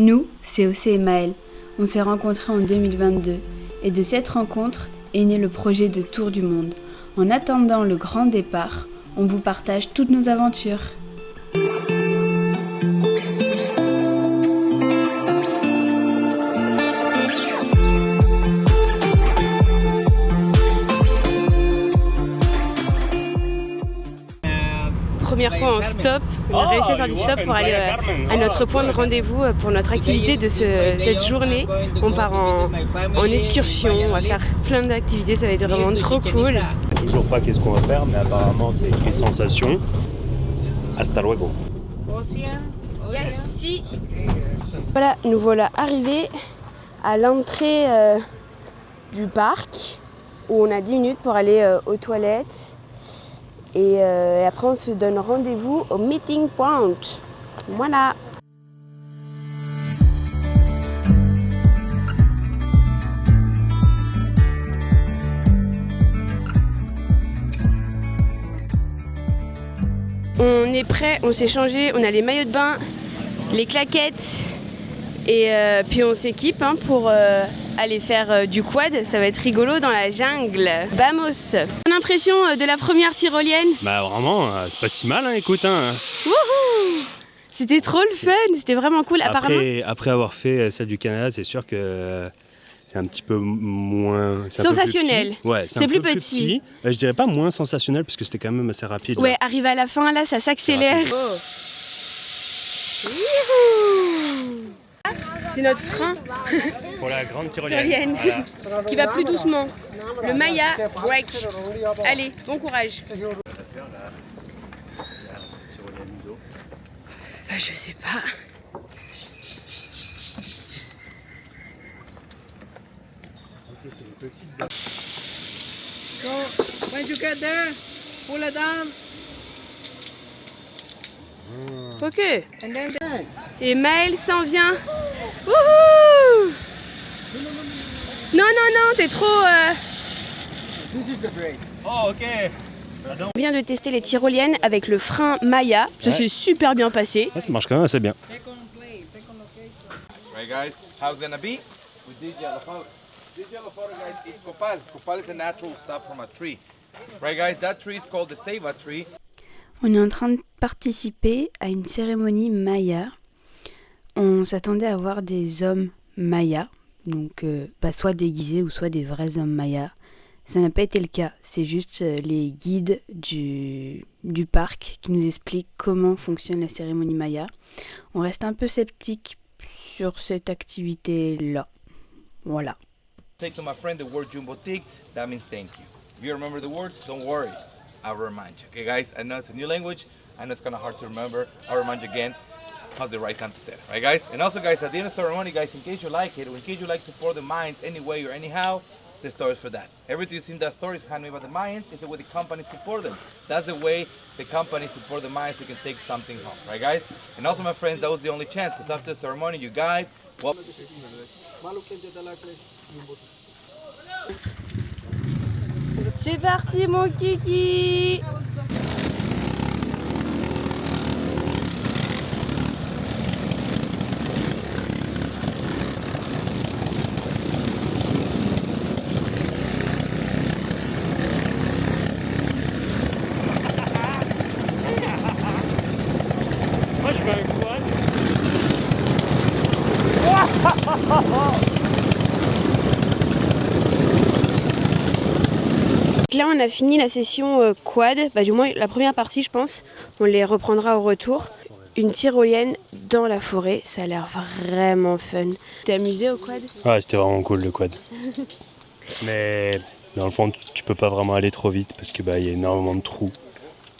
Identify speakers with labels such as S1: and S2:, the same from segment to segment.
S1: Nous, c'est Océ et Maël. On s'est rencontrés en 2022 et de cette rencontre est né le projet de Tour du Monde. En attendant le grand départ, on vous partage toutes nos aventures.
S2: Première fois en stop, on a réussi à faire du stop pour aller à notre point de rendez-vous pour notre activité de cette journée. On part en excursion, on va faire plein d'activités, ça va être vraiment trop cool.
S3: Toujours pas qu'est-ce qu'on va faire, mais apparemment c'est écrit sensation. Hasta luego.
S2: Yes, si. Voilà, nous voilà arrivés à l'entrée du parc où on a 10 minutes pour aller aux toilettes. Et après, on se donne rendez-vous au meeting point. Voilà. On est prêt, on s'est changé, on a les maillots de bain, les claquettes et puis on s'équipe pour aller faire du quad. Ça va être rigolo dans la jungle. Vamos. Ton impression de la première tyrolienne?
S3: Bah vraiment, c'est pas si mal, écoute.
S2: Wouhou! C'était trop le fun, c'était vraiment cool.
S3: Après avoir fait celle du Canada, c'est sûr que c'est un petit peu moins...
S2: Sensationnel.
S3: Ouais,
S2: c'est plus petit.
S3: Je dirais pas moins sensationnel parce que c'était quand même assez rapide.
S2: Ouais, arrivé à la fin, là, ça s'accélère. C'est notre frein
S3: pour la grande tyrolienne.
S2: Voilà. Qui va plus doucement. Le Maya break. Allez, bon courage. Je sais pas.
S4: So, when you get there, pull it down.
S2: Ok.
S4: And then
S2: Et Maël s'en vient. Wouhou! Non, t'es trop...
S4: this is the brake.
S3: Oh, ok.
S2: On vient de tester les tyroliennes avec le frein Maya. Ça s'est super bien passé.
S3: Ouais, ça marche quand même assez bien.
S5: Right, guys, how it's gonna be with this yellow powder. This yellow powder, guys, is copal. Copal is a natural sap from a tree. Right, guys, that tree is called the ceiba tree.
S1: On est en train de participer à une cérémonie Maya. On s'attendait à voir des hommes Maya, donc soit déguisés ou soit des vrais hommes Maya. Ça n'a pas été le cas, c'est juste les guides du parc qui nous expliquent comment fonctionne la cérémonie Maya. On reste un peu sceptique sur cette activité-là. Voilà.
S5: Take to my friend the word jumbotik, that means thank you. If you remember the words, don't worry, I'll remind you. Okay, guys, I know it's a new language, and it's kind of hard to remember. I'll remind you again. How's the right time to say it, right, guys? And also, guys, at the end of the ceremony, guys, in case you like it, or in case you like to support the Mayans any way or anyhow, the story is for that. Everything you see in that story is handmade by the Mayans. It's the way the company support them. That's the way the company support the Mayans so you can take something home, right, guys? And also, my friends, that was the only chance, because after the ceremony, you guide. Well,
S2: C'est parti mon kiki!
S3: Moi, je veux un quad.
S2: Là, on a fini la session quad, du moins la première partie, je pense. On les reprendra au retour. Une tyrolienne dans la forêt, ça a l'air vraiment fun. T'es amusé au quad?
S3: Ouais, c'était vraiment cool le quad. Mais dans le fond, tu peux pas vraiment aller trop vite parce que y a énormément de trous.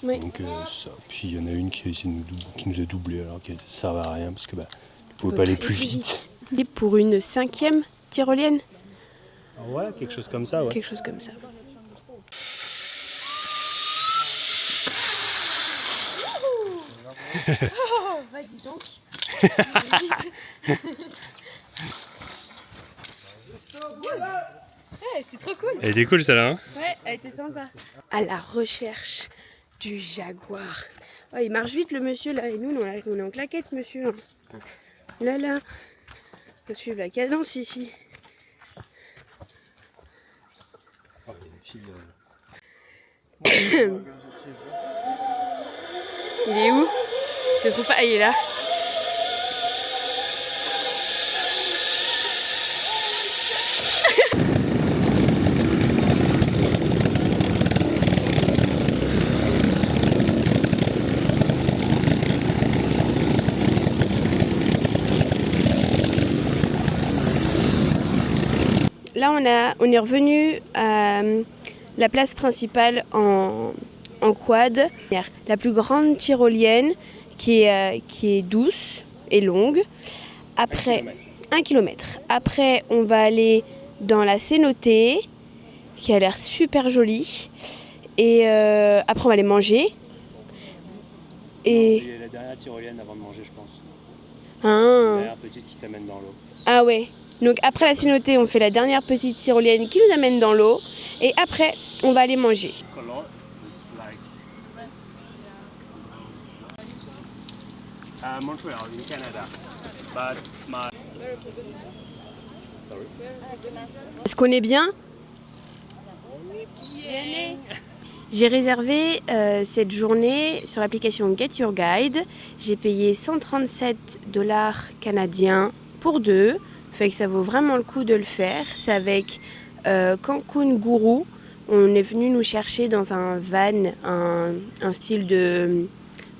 S2: Oui.
S3: Donc ça. Puis il y en a une qui nous a doublé alors que ça servait à rien parce que pouvait pas aller plus vite.
S2: Et pour une 5e tyrolienne?
S3: Ouais, quelque chose comme ça, ouais.
S2: Quelque chose comme ça. Oh, vas-y donc. C'était trop cool.
S3: Elle était cool celle-là, hein?
S2: Ouais, elle était sympa. À la recherche du jaguar. Oh, il marche vite le monsieur là, et nous on est en claquette monsieur. Là, là. Faut suivre la cadence ici.
S3: Oh, il y a une file,
S2: Il est où? Je le trouve pas. Ah, il est là. Là, on est revenu à la place principale en quad. La plus grande tyrolienne qui est douce et longue. Après, 1 kilomètre. Après, on va aller dans la cénotée qui a l'air super jolie. Et après, on va aller manger. Et...
S3: Il y a la dernière tyrolienne avant de manger, je pense.
S2: Ah.
S3: La dernière petite qui t'amène dans l'eau.
S2: Ah ouais. Donc après la cénotée, on fait la dernière petite tyrolienne qui nous amène dans l'eau. Et après, on va aller manger.
S3: Montreal, in Canada. But my...
S2: Est-ce qu'on est bien? J'ai réservé cette journée sur l'application Get Your Guide. J'ai payé $137 canadiens pour 2. Fait que ça vaut vraiment le coup de le faire. C'est avec Cancun Guru. On est venu nous chercher dans un van, un style de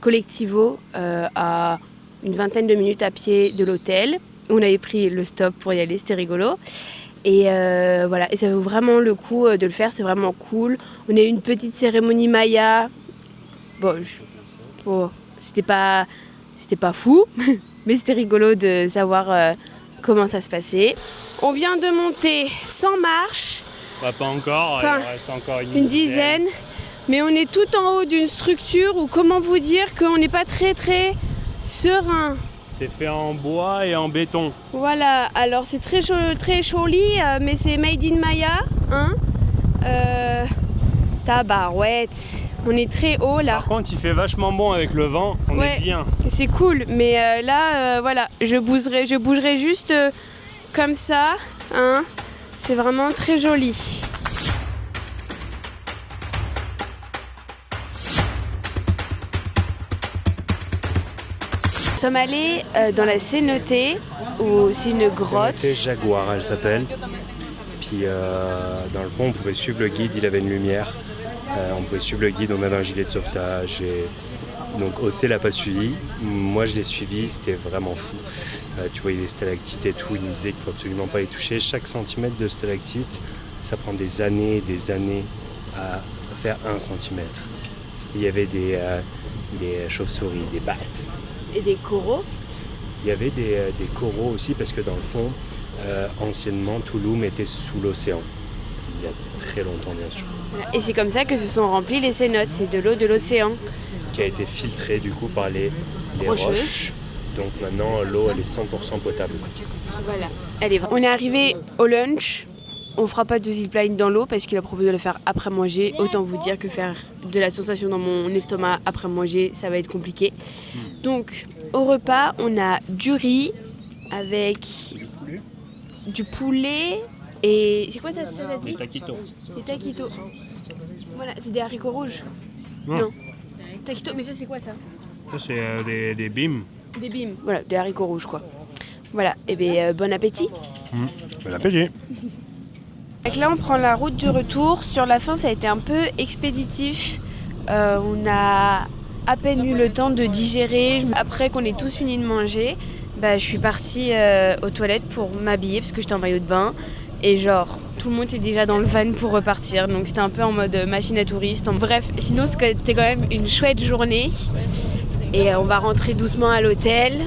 S2: collectivo à une vingtaine de minutes à pied de l'hôtel. On avait pris le stop pour y aller, c'était rigolo. Et voilà, et ça vaut vraiment le coup de le faire, c'est vraiment cool. On a eu une petite cérémonie Maya. Bon, c'était pas fou, mais c'était rigolo de savoir comment ça se passait. On vient de monter 100 marches.
S3: Bah, pas encore,
S2: Enfin,
S3: il reste encore
S2: une dizaine. Mais on est tout en haut d'une structure où, comment vous dire, qu'on n'est pas très très serein.
S3: C'est fait en bois et en béton.
S2: Voilà, alors c'est très joli, mais c'est made in Maya, hein. Tabarouette, on est très haut là.
S3: Par contre, il fait vachement bon avec le vent, on
S2: Ouais,
S3: est bien.
S2: c'est cool, mais là, voilà, je bougerai juste comme ça, hein. C'est vraiment très joli. Nous sommes allés dans la cénotée, où c'est une grotte.
S3: C'était Jaguar, elle s'appelle. Puis dans le fond, on pouvait suivre le guide, il avait une lumière. On pouvait suivre le guide, on avait un gilet de sauvetage. Et... Donc Océ l'a pas suivi. Moi, je l'ai suivi, c'était vraiment fou. Tu voyais les stalactites et tout, il nous disait qu'il faut absolument pas les toucher. Chaque centimètre de stalactite, ça prend des années et des années à faire 1 centimètre. Il y avait des chauves-souris, des bats.
S2: Et des coraux.
S3: Il y avait des coraux aussi parce que dans le fond, anciennement, Tulum était sous l'océan. Il y a très longtemps, bien sûr.
S2: Et c'est comme ça que se sont remplies les cénotes, c'est de l'eau de l'océan.
S3: Qui a été filtrée du coup par les roches. Donc maintenant, l'eau, elle est 100% potable.
S2: Voilà. Allez, on est arrivé au lunch. On fera pas de zipline dans l'eau parce qu'il a proposé de le faire après manger. Autant vous dire que faire de la sensation dans mon estomac après manger, ça va être compliqué. Donc, au repas, on a du riz avec du poulet et... C'est quoi ça dit ?
S3: Des taquitos.
S2: Des taquitos. Voilà, c'est des haricots rouges. Non. Taquitos, mais ça c'est quoi ça ?
S3: Ça, c'est des bimes.
S2: Des bimes. Voilà, des haricots rouges quoi. Voilà, et bien bon appétit.
S3: Bon appétit.
S2: Donc là, on prend la route du retour. Sur la fin, ça a été un peu expéditif. On a à peine eu le temps de digérer. Après qu'on ait tous fini de manger, je suis partie aux toilettes pour m'habiller parce que j'étais en maillot de bain. Et genre, tout le monde était déjà dans le van pour repartir. Donc c'était un peu en mode machine à touristes. Bref, sinon c'était quand même une chouette journée. Et on va rentrer doucement à l'hôtel.